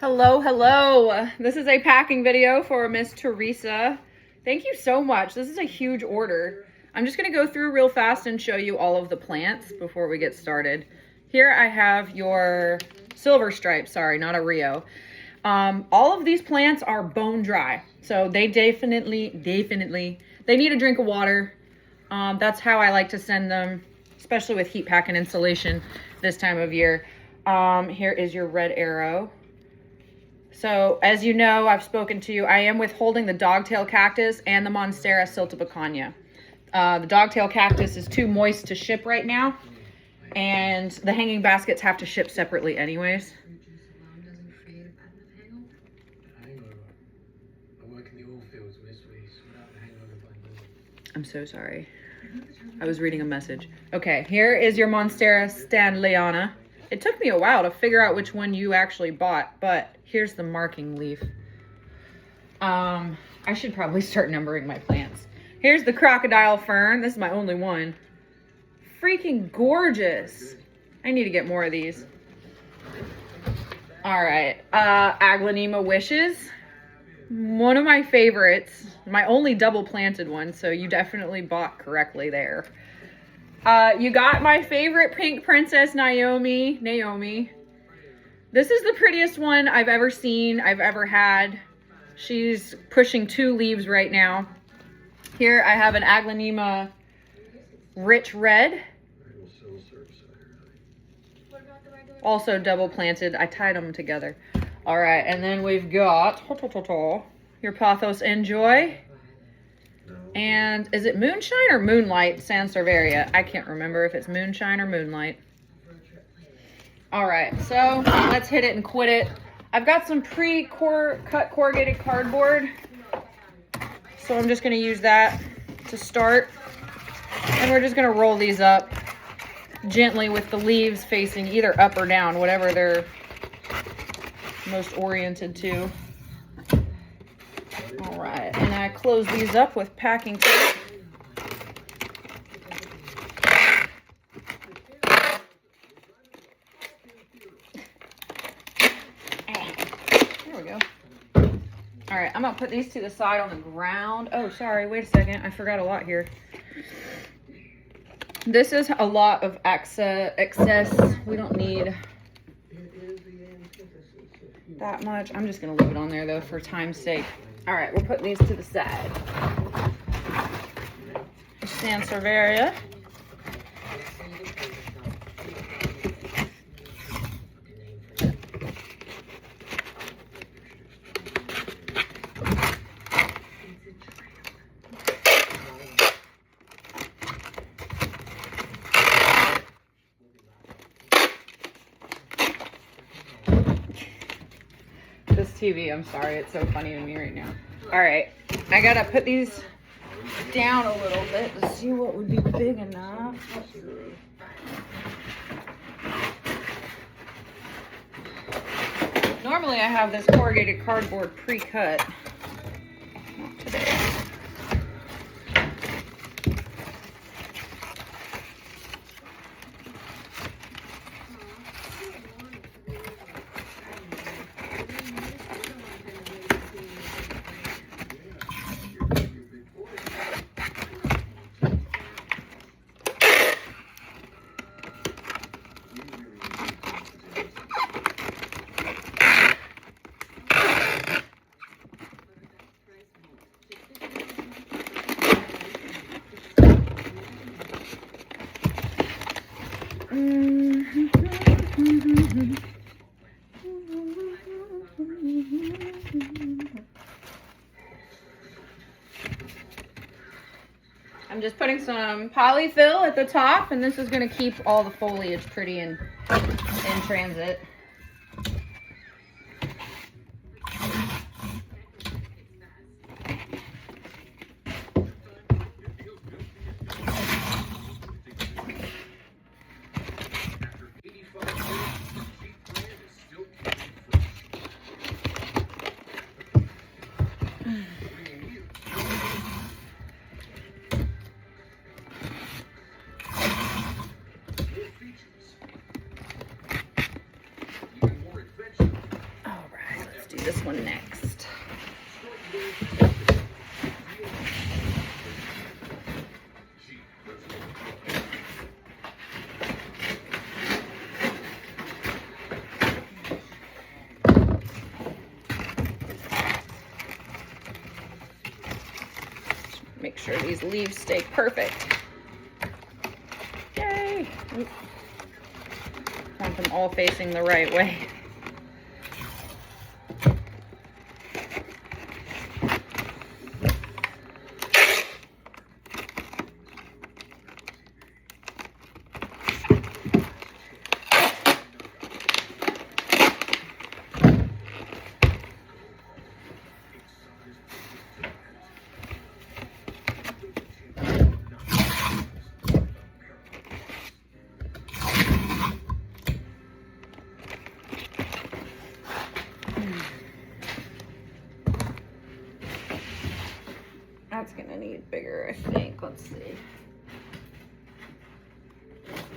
Hello, hello. This is a packing video for Miss Teresa. Thank you so much. This is a huge order. I'm just gonna go through real fast and show you all of the plants before we get started. Here I have your silver stripe, sorry, not a Rio. All of these plants are bone dry. So they definitely, they need a drink of water. That's how I like to send them, especially with heat pack and insulation this time of year. Here is your red arrow. So, as you know, I've spoken to you, I am withholding the dogtail cactus and the Monstera siltepecana. The dogtail cactus is too moist to ship right now, and the hanging baskets have to ship separately anyways. I'm so sorry. I was reading a message. Okay, here is your Monstera stanleyana. It took me a while to figure out which one you actually bought, but here's the marking leaf. I should probably start numbering my plants. Here's the crocodile fern. This is my only one. Freaking gorgeous. I need to get more of these. All right, Aglaonema wishes. One of my favorites. My only double planted one, so you definitely bought correctly there. You got my favorite pink princess, Naomi. This is the prettiest one I've ever seen, I've ever had. She's pushing 2 leaves right now. Here I have an Aglaonema rich red. Also double planted. I tied them together. All right, and then we've got your Pothos Enjoy. And is it Moonshine or Moonlight Sansevieria? I can't remember if it's Moonshine or Moonlight. All right, so let's hit it and quit it. I've got some pre-cut corrugated cardboard. So I'm just gonna use that to start. And we're just gonna roll these up gently with the leaves facing either up or down, whatever they're most oriented to. All right, and I close these up with packing tape. There we go. All right, I'm gonna put these to the side on the ground. Oh, sorry, wait a second. I forgot a lot here. This is a lot of excess. We don't need that much. I'm just gonna leave it on there though for time's sake. All right, we'll put these to the side. Sansevieria. This TV, I'm sorry, it's so funny to me right now. All right, I gotta put these down a little bit to see what would be big enough. Normally I have this corrugated cardboard pre-cut. Not today. I'm just putting some polyfill at the top, and this is going to keep all the foliage pretty in transit. do this one next. Make sure these leaves stay perfect. Yay! Oop. Want them all facing the right way. That's gonna need bigger, I think. Let's see.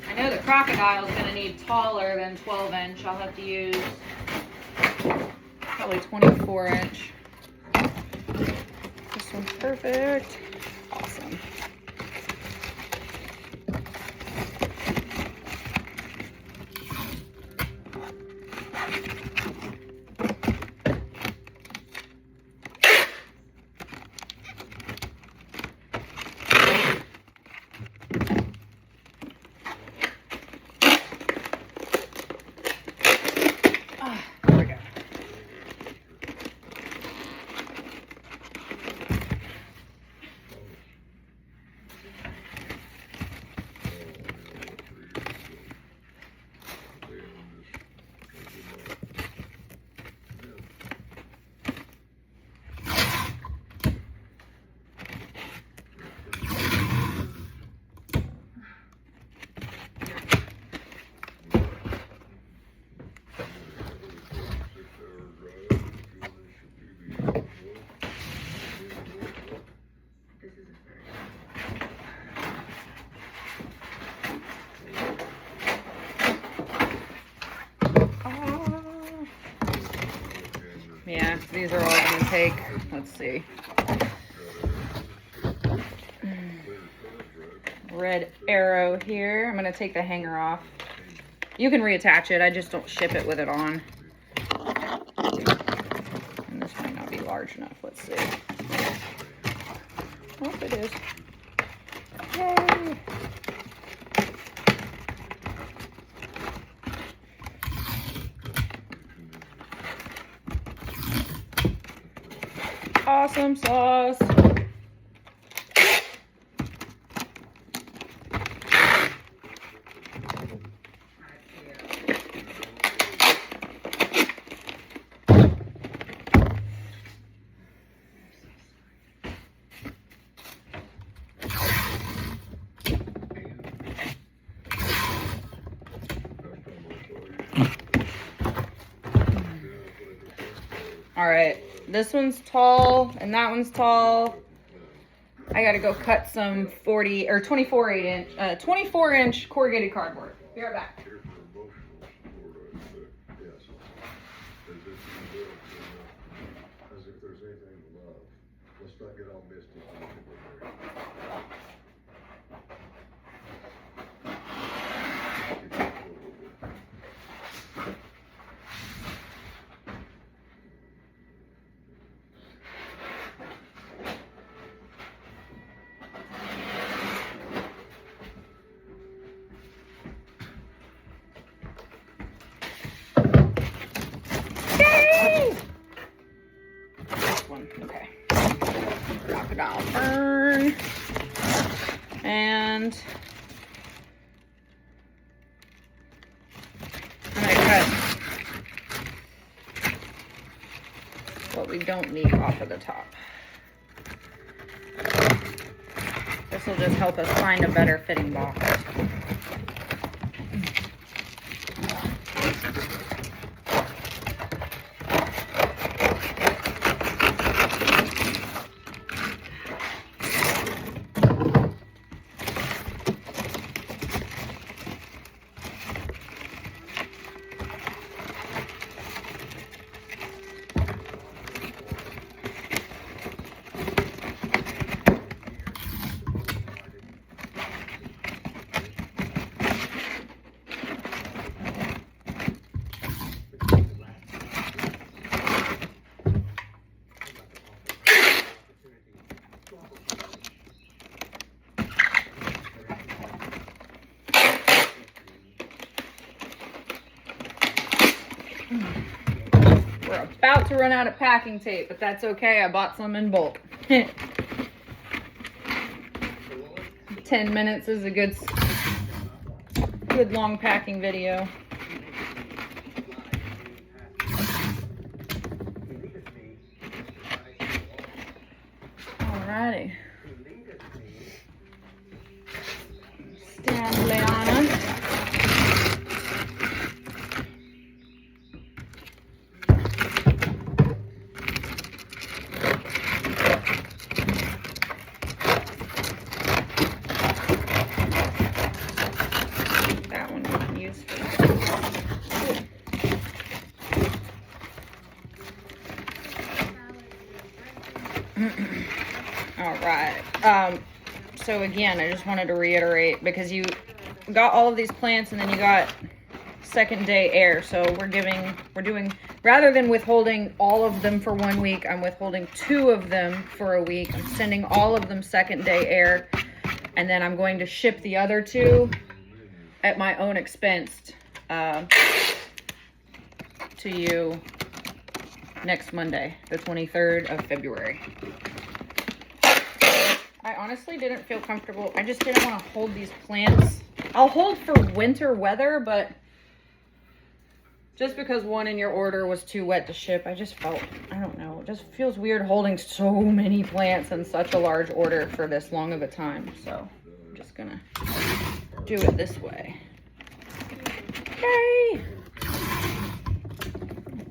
I know the crocodile is gonna need taller than 12 inch. I'll have to use probably 24 inch. This one's perfect. Awesome. Yeah, these are all gonna take, let's see, red arrow here. I'm gonna take the hanger off. You can reattach it, I just don't ship it with it on. And this might not be large enough, let's see. Oh, it is. Yay! Awesome sauce. All right, this one's tall and that one's tall. I gotta go cut some 40 or 24 inch corrugated cardboard. Be right back. Okay. Crocodile fern. And I'm gonna cut what we don't need off of the top. This will just help us find a better fitting box. We're about to run out of packing tape, but that's okay. I bought some in bulk. 10 minutes is a good long packing video. Alrighty. Stand Leanna. That one we can use for all right. So again, I just wanted to reiterate, because you got all of these plants and then you got second day air. So we're doing, rather than withholding all of them for 1 week, I'm withholding 2 of them for a week. I'm sending all of them second day air, and then I'm going to ship the other 2 at my own expense to you next Monday, the 23rd of February. I honestly didn't feel comfortable. I just didn't want to hold these plants. I'll hold for winter weather, but just because one in your order was too wet to ship, I just felt, I don't know, it just feels weird holding so many plants in such a large order for this long of a time. So I'm just gonna do it this way. Yay!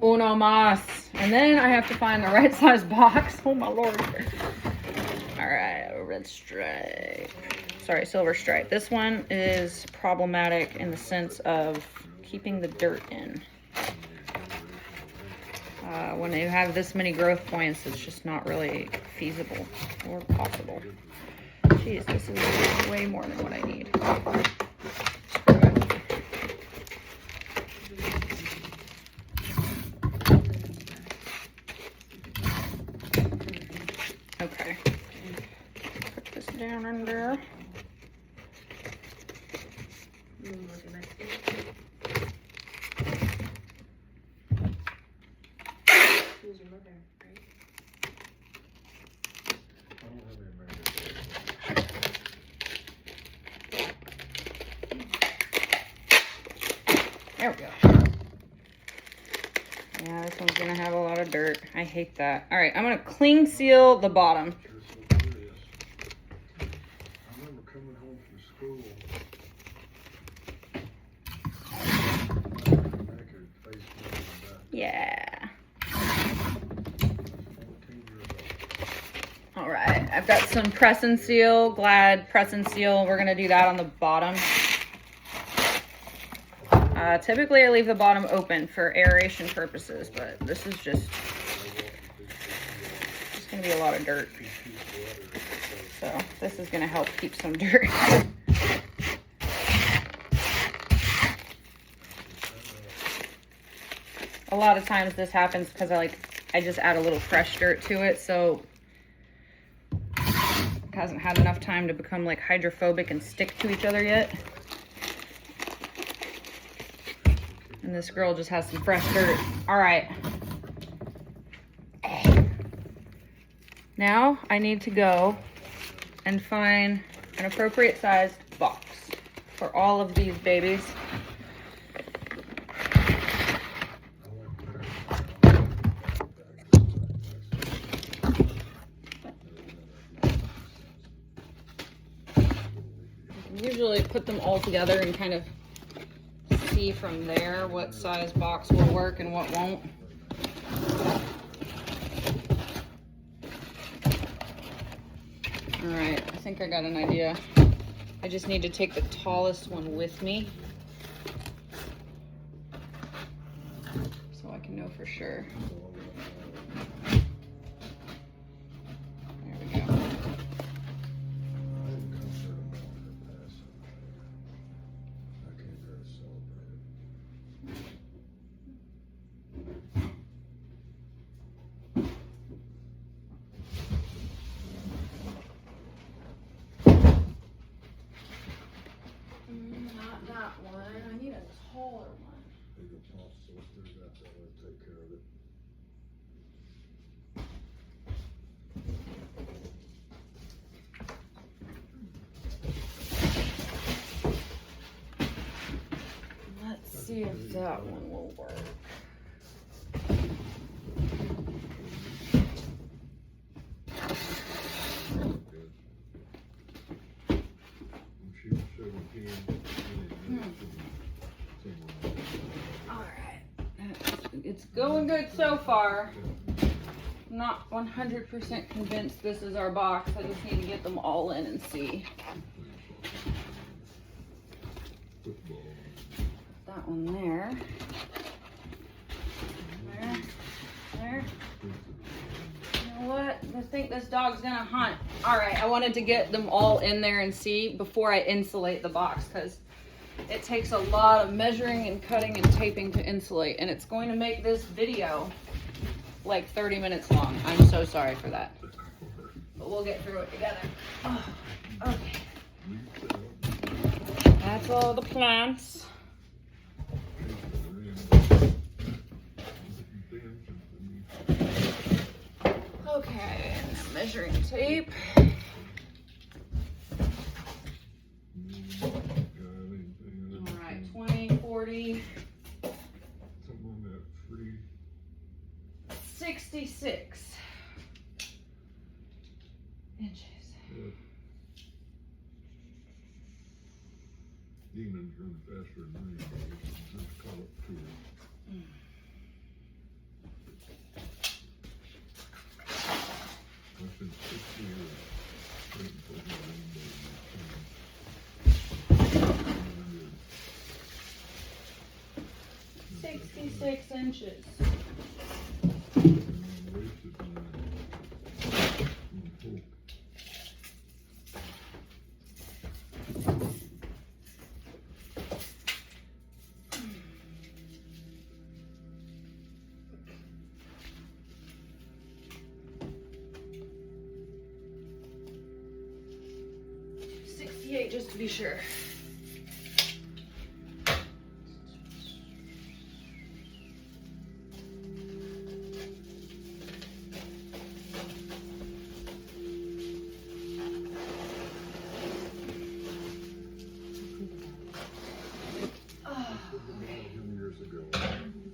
Uno mas. And then I have to find the right size box. Oh my Lord. All right, a red stripe. Sorry, silver stripe. This one is problematic in the sense of keeping the dirt in. When they have this many growth points, it's just not really feasible or possible. Jeez, this is way more than what I need. Okay. Put this down under. There we go. Yeah, this one's gonna have a lot of dirt. I hate that. All right, I'm gonna cling seal the bottom. Yeah. All right, I've got some press and seal, Glad press and seal. We're gonna do that on the bottom. Typically I leave the bottom open for aeration purposes, but this is just gonna be a lot of dirt. So this is gonna help keep some dirt. A lot of times this happens because I just add a little fresh dirt to it, so it hasn't had enough time to become like hydrophobic and stick to each other yet. And this girl just has some fresh dirt. All right. Now I need to go and find an appropriate sized box for all of these babies. Usually put them all together and kind of see from there what size box will work and what won't. All right, I think I got an idea. I just need to take the tallest one with me so I can know for sure. There we go. Not that one. I need a taller one. see if that one will work. It's going good so far. I'm not 100% convinced this is our box. I just need to get them all in and see. That one there. There. You know what? I think this dog's gonna hunt. All right, I wanted to get them all in there and see before I insulate the box, because it takes a lot of measuring and cutting and taping to insulate, and it's going to make this video like 30 minutes long. I'm so sorry for that, but we'll get through it together. Oh, okay. That's all the plants. Okay, and measuring tape. All right, 20, 40, 66 inches. Demons run faster than me. Just call it to it. I've been 6 years waiting for the rainbow. 66 inches. Wasted time. Hope. 68 just to be sure.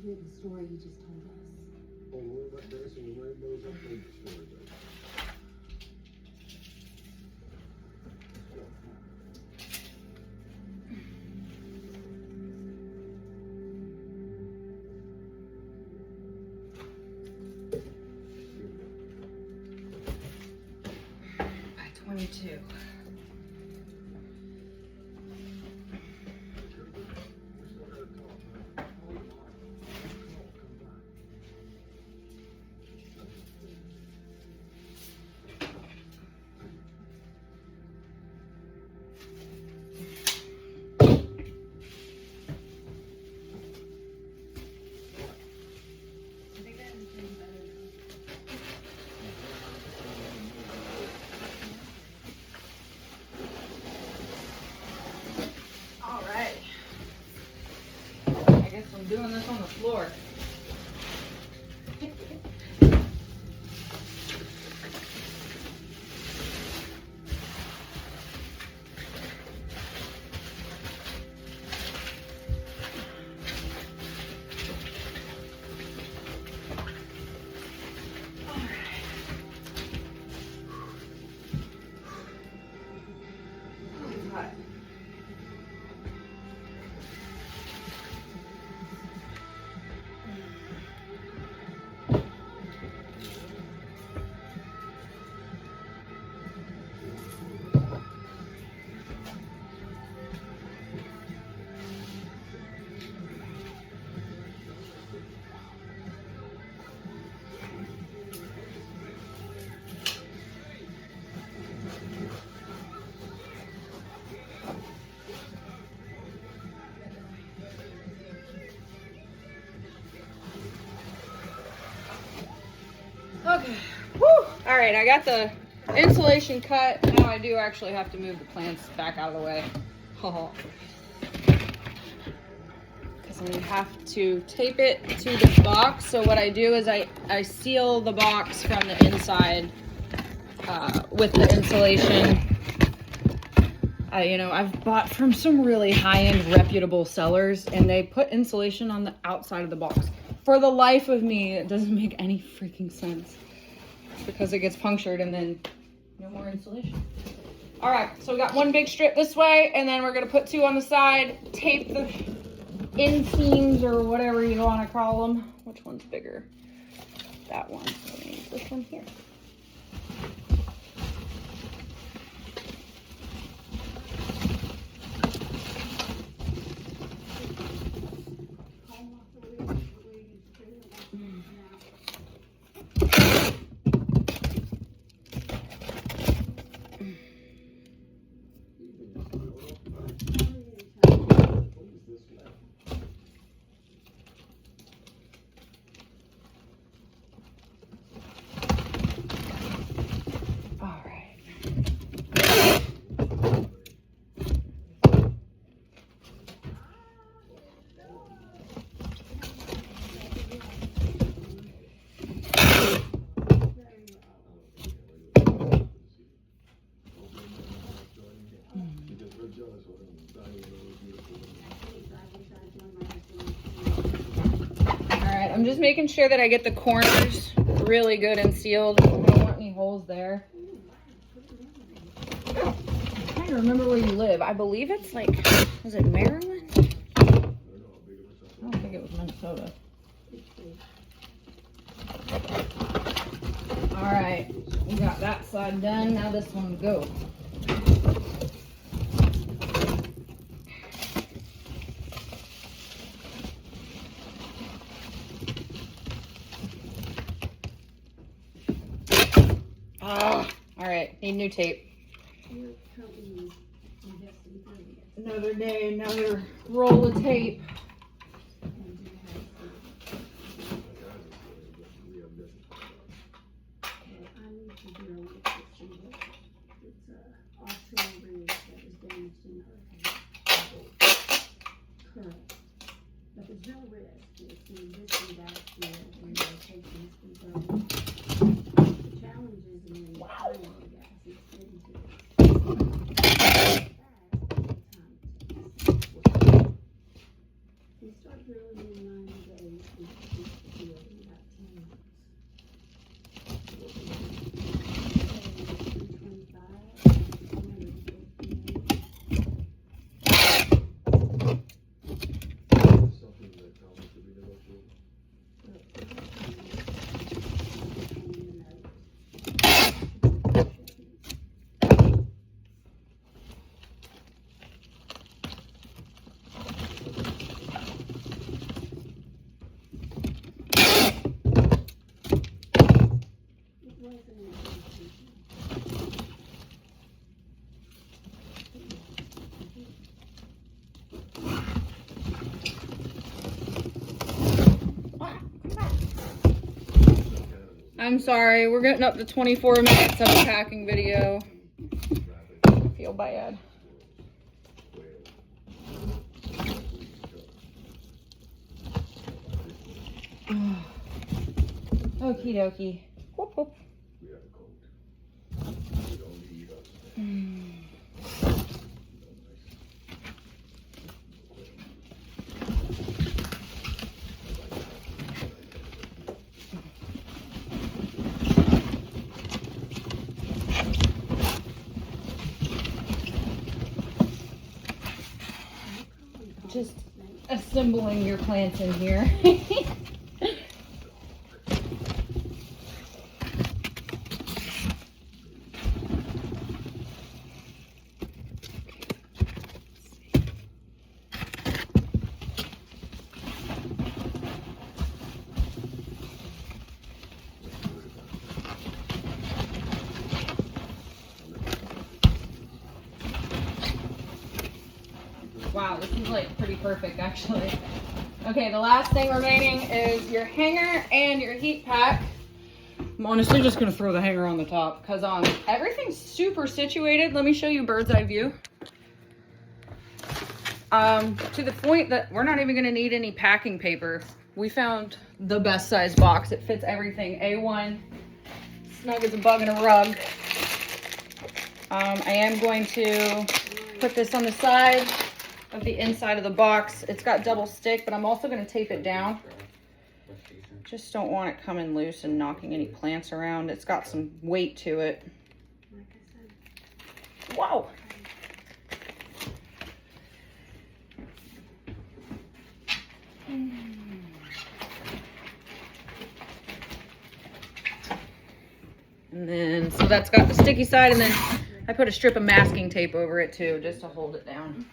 The story you just told us. Oh, what about dancing with rainbows? I played the story, baby. By 22. I'm doing this on the floor. Okay. Woo! All right, I got the insulation cut. Now I do actually have to move the plants back out of the way. Because we have to tape it to the box. So what I do is I seal the box from the inside with the insulation. You know, I've bought from some really high-end reputable sellers, and they put insulation on the outside of the box. For the life of me, it doesn't make any freaking sense because it gets punctured and then no more insulation. All right, so we got one big strip this way, and then we're gonna put two on the side, tape the inseams or whatever you want to call them. Which one's bigger? That one. So we need this one here. I'm just making sure that I get the corners really good and sealed. I don't want any holes there. I'm trying to remember where you live. I believe it's like, was it Maryland? I don't think it was Minnesota. All right, we got that side done. Now this one go. All right, need new tape. Another day, another roll of tape. I'm sorry, we're getting up to 24 minutes of a packing video. I feel bad. Okie dokie. Whoop, whoop. Just assembling your plants in here. Wow, this is like pretty perfect actually. Okay, the last thing remaining is your hanger and your heat pack. I'm honestly just gonna throw the hanger on the top because everything's super situated. Let me show you bird's eye view. To the point that we're not even gonna need any packing paper. We found the best size box. It fits everything. A1, snug as a bug in a rug. I am going to Put this on the side of the inside of the box. It's got double stick, but I'm also going to tape it down. Just don't want it coming loose and knocking any plants around. It's got some weight to it. Wow. And then, so that's got the sticky side, and then I put a strip of masking tape over it too, just to hold it down.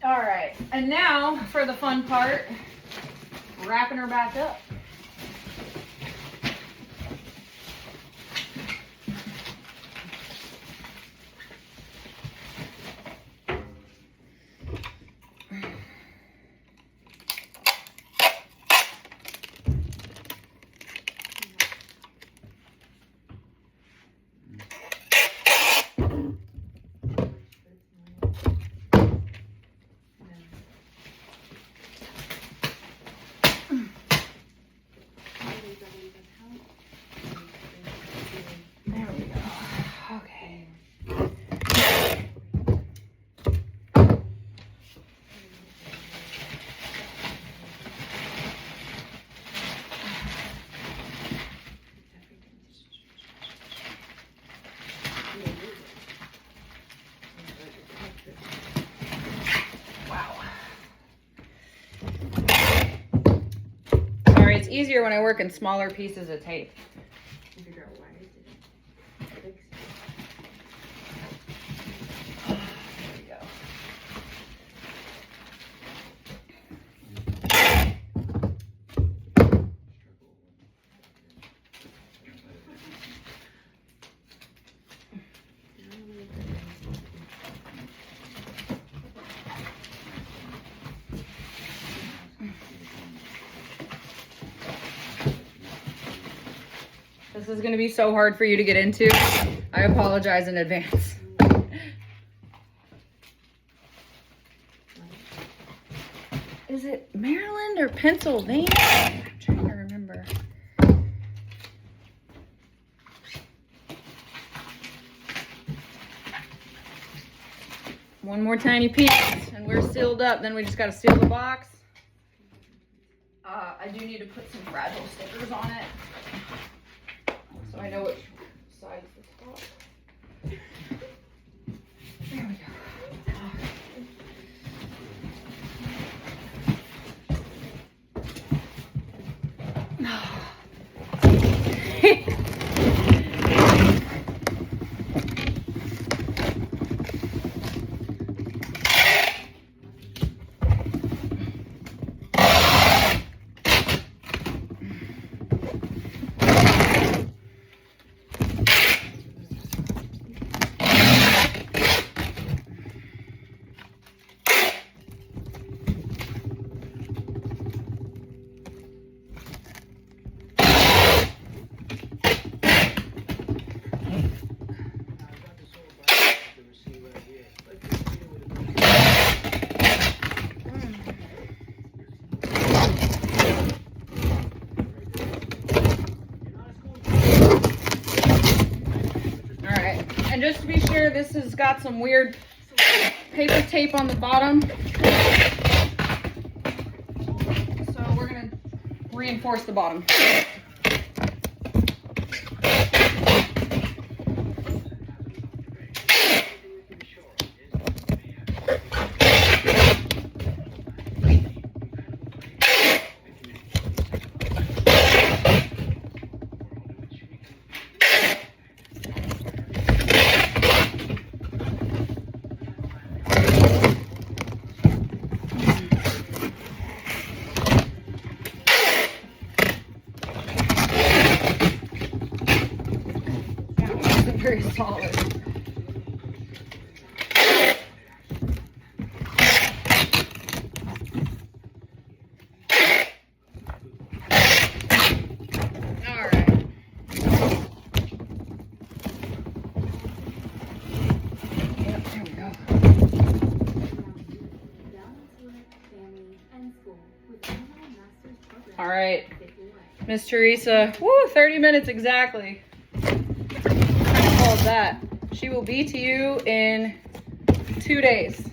All right, and now for the fun part, wrapping her back up. There we go. Okay. Wow. Sorry, it's easier when I work in smaller pieces of tape. This is going to be so hard for you to get into. I apologize in advance. Is it Maryland or Pennsylvania? I'm trying to remember. One more tiny piece and we're sealed up. Then we just got to seal the box. I do need to put some fragile stickers on it, so I know which side's the top. There we go. And just to be sure, this has got some weird paper tape on the bottom. So we're going to reinforce the bottom. Very solid. All right. Yep, there we go. All right, Miss Teresa. Woo, 30 minutes exactly. How called that? She will be to you in 2 days.